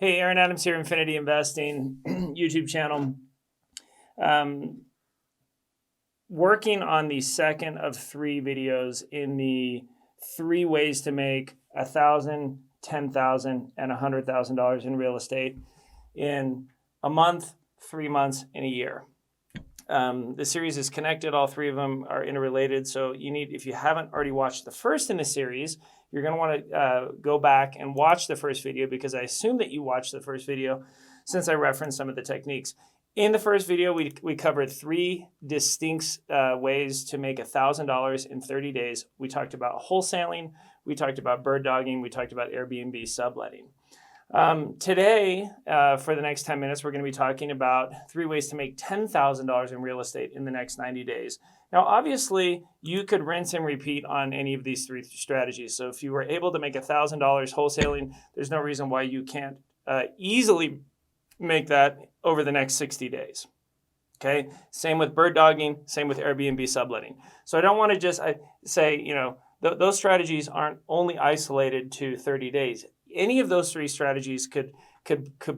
Hey, Aaron Adams here, Infinity Investing YouTube channel. Working on the second of 3 videos in the 3 ways to make $1,000, $10,000, and $100,000 in real estate in a month, 3 months, and a year. The series is connected. All 3 of them are interrelated. So if you haven't already watched the first in the series, you're going to want to go back and watch the first video, because I assume that you watched the first video since I referenced some of the techniques. In the first video, we covered 3 distinct ways to make $1,000 in 30 days. We talked about wholesaling, we talked about bird dogging, we talked about Airbnb subletting. Today, for the next 10 minutes, we're going to be talking about 3 ways to make $10,000 in real estate in the next 90 days. Now, obviously, you could rinse and repeat on any of these 3 strategies. So if you were able to make $1,000 wholesaling, there's no reason why you can't easily make that over the next 60 days. Okay, same with bird dogging, same with Airbnb subletting. So I don't want to just say, those strategies aren't only isolated to 30 days. Any of those 3 strategies could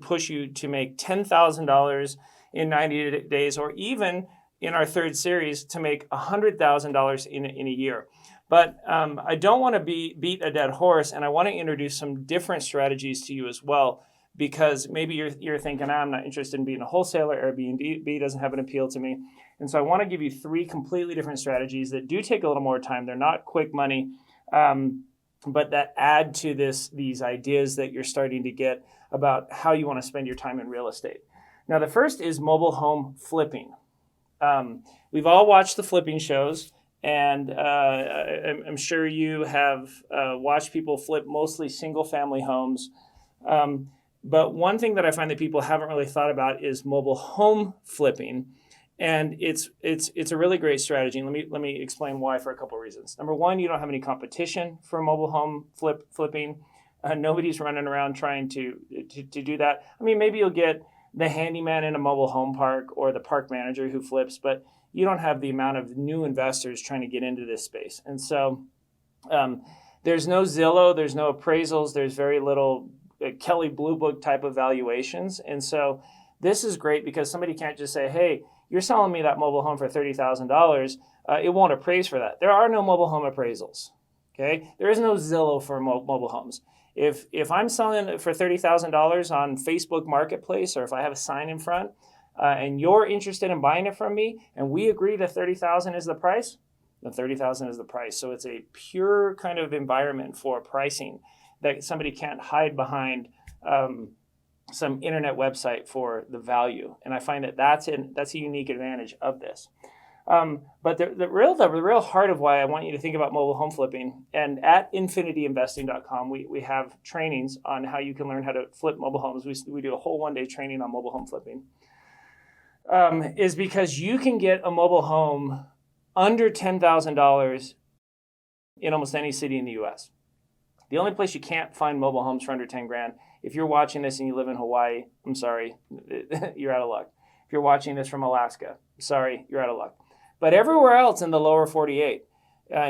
push you to make $10,000 in 90 days, or even in our 3rd series to make $100,000 in a year. But I don't want to beat a dead horse, and I want to introduce some different strategies to you as well, because maybe you're thinking, I'm not interested in being a wholesaler. Airbnb doesn't have an appeal to me. And so I want to give you 3 completely different strategies that do take a little more time. They're not quick money, but that add to these ideas that you're starting to get about how you want to spend your time in real estate. Now, the first is mobile home flipping. We've all watched the flipping shows, and I'm sure you have watched people flip mostly single-family homes. But one thing that I find that people haven't really thought about is mobile home flipping, and it's a really great strategy. And let me explain why for a couple of reasons. Number one, you don't have any competition for mobile home flipping. Nobody's running around trying to do that. I mean, maybe you'll get the handyman in a mobile home park or the park manager who flips, but you don't have the amount of new investors trying to get into this space. And so there's no Zillow, there's no appraisals, there's very little Kelley Blue Book type of valuations. And so this is great because somebody can't just say, hey, you're selling me that mobile home for $30,000. It won't appraise for that. There are no mobile home appraisals. Okay, there is no Zillow for mobile homes. If I'm selling it for $30,000 on Facebook Marketplace, or if I have a sign in front, and you're interested in buying it from me, and we agree that $30,000 is the price, then $30,000 is the price. So it's a pure kind of environment for pricing that somebody can't hide behind some internet website for the value. And I find that that's a unique advantage of this. But the real heart of why I want you to think about mobile home flipping, and at infinityinvesting.com, we have trainings on how you can learn how to flip mobile homes. We do a whole 1-day training on mobile home flipping, is because you can get a mobile home under $10,000 in almost any city in the U.S. The only place you can't find mobile homes for under 10 grand, if you're watching this and you live in Hawaii, I'm sorry, you're out of luck. If you're watching this from Alaska, sorry, you're out of luck. But everywhere else in the lower 48,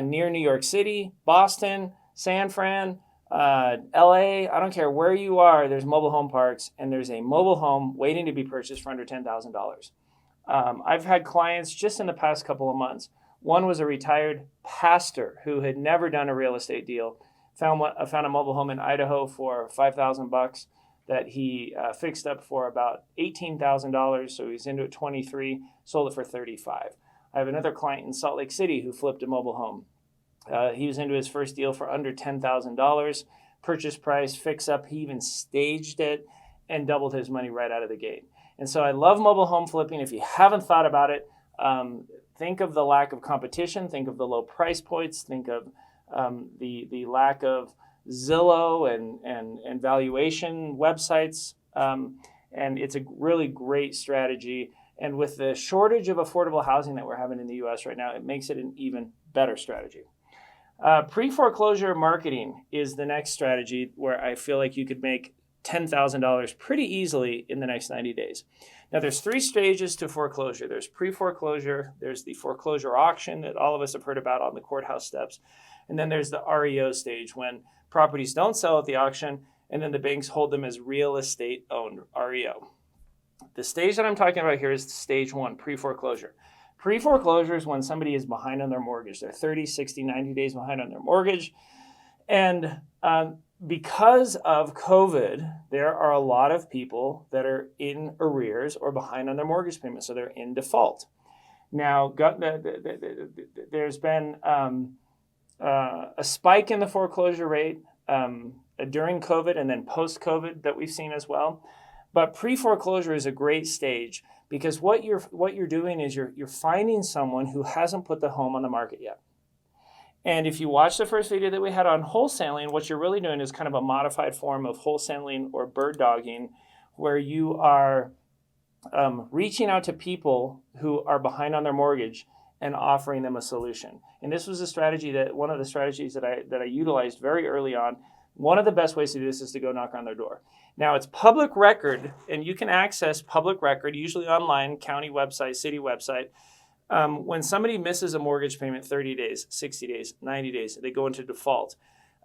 near New York City, Boston, San Fran, LA, I don't care where you are, there's mobile home parks, and there's a mobile home waiting to be purchased for under $10,000. I've had clients just in the past couple of months. One was a retired pastor who had never done a real estate deal. Found a mobile home in Idaho for $5,000 that he fixed up for about $18,000. So he's into it 23, sold it for 35. I have another client in Salt Lake City who flipped a mobile home. He was into his first deal for under $10,000. Purchase price, fix up. He even staged it and doubled his money right out of the gate. And so I love mobile home flipping. If you haven't thought about it, think of the lack of competition. Think of the low price points. Think of the lack of Zillow and valuation websites. And it's a really great strategy. And with the shortage of affordable housing that we're having in the U.S. right now, it makes it an even better strategy. Pre-foreclosure marketing is the next strategy where I feel like you could make $10,000 pretty easily in the next 90 days. Now, there's 3 stages to foreclosure. There's pre-foreclosure, there's the foreclosure auction that all of us have heard about on the courthouse steps, and then there's the REO stage when properties don't sell at the auction and then the banks hold them as real estate owned, REO. The stage that I'm talking about here is stage 1, pre-foreclosure. Pre-foreclosure is when somebody is behind on their mortgage. They're 30, 60, 90 days behind on their mortgage. And because of COVID, there are a lot of people that are in arrears or behind on their mortgage payment, so they're in default. Now, there's been a spike in the foreclosure rate during COVID and then post-COVID that we've seen as well. But pre-foreclosure is a great stage because what you're doing is you're finding someone who hasn't put the home on the market yet. And if you watch the first video that we had on wholesaling, what you're really doing is kind of a modified form of wholesaling or bird dogging, where you are reaching out to people who are behind on their mortgage and offering them a solution. And this was one of the strategies that I utilized very early on. One of the best ways to do this is to go knock on their door. Now, it's public record, and you can access public record, usually online, county website, city website. When somebody misses a mortgage payment 30 days, 60 days, 90 days, they go into default.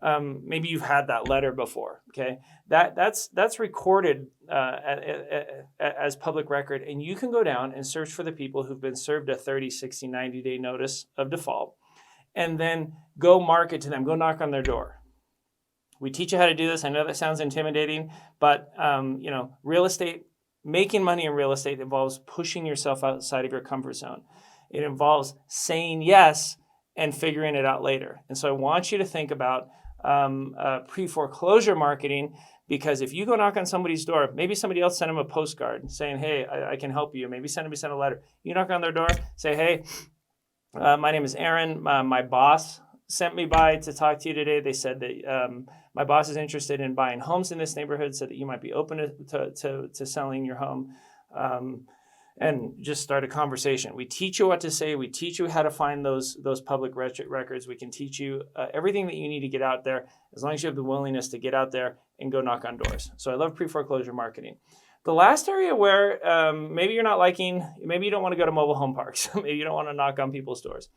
Maybe you've had that letter before, okay? That's recorded as public record, and you can go down and search for the people who've been served a 30, 60, 90-day notice of default, and then go market to them, go knock on their door. We teach you how to do this. I know that sounds intimidating, but real estate, making money in real estate involves pushing yourself outside of your comfort zone. It involves saying yes and figuring it out later. And so I want you to think about pre-foreclosure marketing, because if you go knock on somebody's door, maybe somebody else sent them a postcard saying, hey, I can help you. Maybe send a letter. You knock on their door, say, hey, my name is Aaron. My boss sent me by to talk to you today. They said that my boss is interested in buying homes in this neighborhood, so that you might be open to selling your home, and just start a conversation. We teach you what to say. We teach you how to find those public records. We can teach you everything that you need to get out there, as long as you have the willingness to get out there and go knock on doors. So I love pre-foreclosure marketing. The last area where maybe you don't want to go to mobile home parks. Maybe you don't want to knock on people's doors.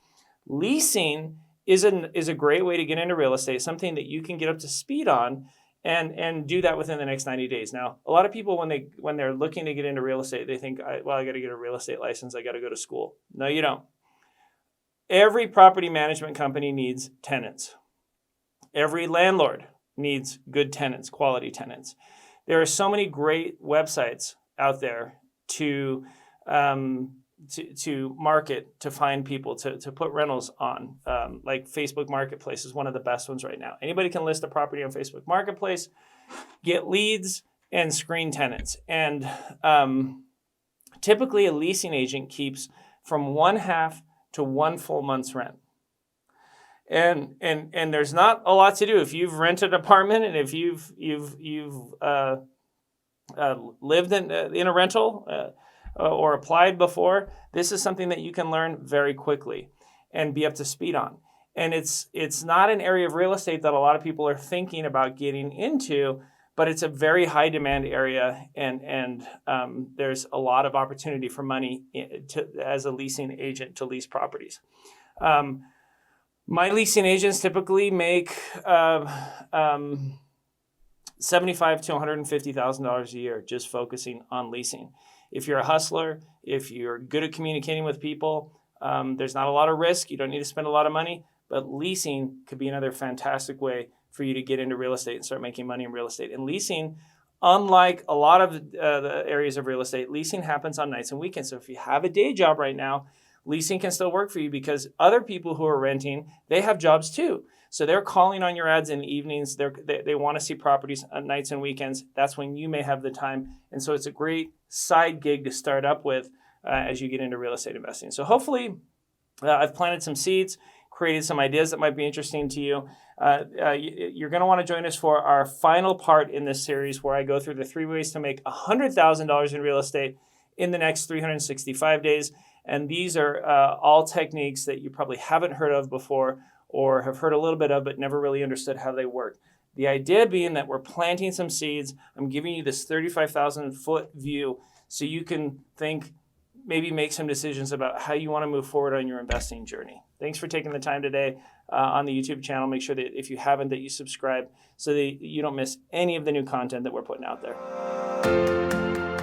Leasing is a great way to get into real estate, something that you can get up to speed on and do that within the next 90 days. Now, a lot of people, when they're looking to get into real estate, they think, I got to get a real estate license. I got to go to school. No, you don't. Every property management company needs tenants. Every landlord needs good tenants, quality tenants. There are so many great websites out there to market, to find people, to put rentals on. Like Facebook Marketplace is one of the best ones right now. Anybody can list a property on Facebook Marketplace, get leads, and screen tenants. And typically a leasing agent keeps from 1/2 to 1 full month's rent. And there's not a lot to do. If you've rented an apartment and if you've lived in a rental, or applied before, this is something that you can learn very quickly and be up to speed on. And it's not an area of real estate that a lot of people are thinking about getting into, but it's a very high demand area, and there's a lot of opportunity for money as a leasing agent to lease properties. My leasing agents typically make $75,000 to $150,000 a year just focusing on leasing. If you're a hustler, if you're good at communicating with people, there's not a lot of risk. You don't need to spend a lot of money, but leasing could be another fantastic way for you to get into real estate and start making money in real estate. And leasing, unlike a lot of the areas of real estate, leasing happens on nights and weekends. So if you have a day job right now, leasing can still work for you, because other people who are renting, they have jobs too. So they're calling on your ads in the evenings. They want to see properties on nights and weekends. That's when you may have the time. And so it's a great side gig to start up with as you get into real estate investing. So hopefully I've planted some seeds, created some ideas that might be interesting to you. You're going to want to join us for our final part in this series, where I go through the 3 ways to make $100,000 in real estate in the next 365 days. And these are all techniques that you probably haven't heard of before, or have heard a little bit of but never really understood how they work. The idea being that we're planting some seeds. I'm giving you this 35,000 foot view so you can think, maybe make some decisions about how you want to move forward on your investing journey. Thanks for taking the time today. on the YouTube channel. Make sure that if you haven't, that you subscribe so that you don't miss any of the new content that we're putting out there.